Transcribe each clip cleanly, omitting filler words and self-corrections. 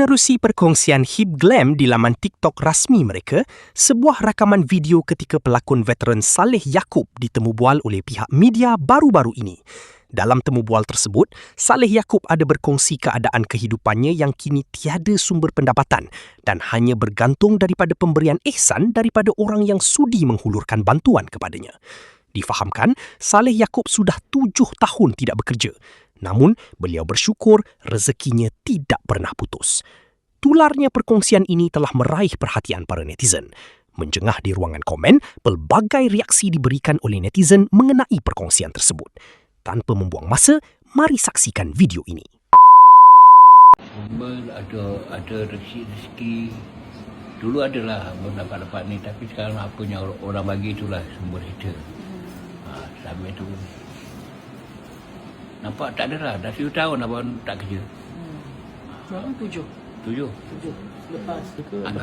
Menerusi perkongsian hip glam di laman TikTok rasmi mereka, sebuah rakaman video ketika pelakon veteran Saleh Yaakob ditemubual oleh pihak media baru-baru ini. Dalam temubual tersebut, Saleh Yaakob ada berkongsi keadaan kehidupannya yang kini tiada sumber pendapatan dan hanya bergantung daripada pemberian ihsan daripada orang yang sudi menghulurkan bantuan kepadanya. Difahamkan, Saleh Yaakob sudah 7 tahun tidak bekerja. Namun, beliau bersyukur rezekinya tidak pernah putus. Tularnya perkongsian ini telah meraih perhatian para netizen. Menjengah di ruangan komen, pelbagai reaksi diberikan oleh netizen mengenai perkongsian tersebut. Tanpa membuang masa, mari saksikan video ini. Ada rezeki. Dulu adalah dapat ni, tapi sekarang apa yang orang bagi itulah sumber kita. Sampai tu. Nampak tak ada lah. Dah 7 tahun abang tak kerja. Berapa? 7? 7. Lepas ke? Ada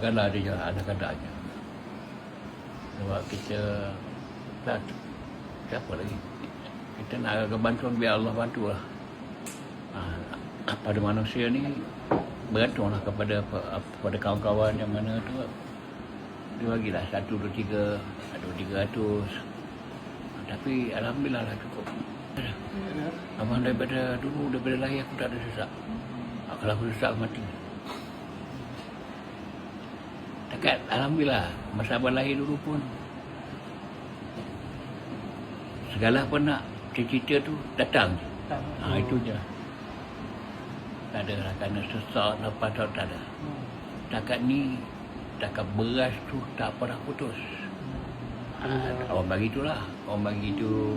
kadar ada je. Ada kadarnya. Sebab kita tak siapa lagi. Kita nak agak bantuan biar Allah bantu lah. Pada manusia ni bergantunglah kepada kawan-kawan yang mana tu. Dia bagilah 1, 2, 3, ada 300. Tapi alhamdulillah lah cukup. Abang daripada lahir aku tak ada sesak. Kalau aku sesak mati. Dekat alhamdulillah masa abang lahir dulu pun segala apa nak cita-cita tu datang. Itu je. Tak ada lah kerana sesak apa tak ada. Dekat ni dekat beras tu tak pernah putus. Orang bagi itulah. Orang bagi itu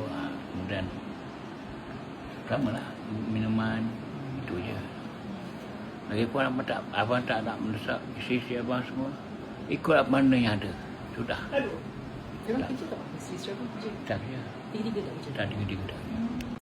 kemudian sama lah minuman itu je. Lagipun abang tak nak mendesak isteri abang semua. Ikut mana yang ada. Sudah. Memang kerja tak? Isteri abang kerja? Tak kerja. Tiga-tiga tak kerja? Tak tiga-tiga tak kerja.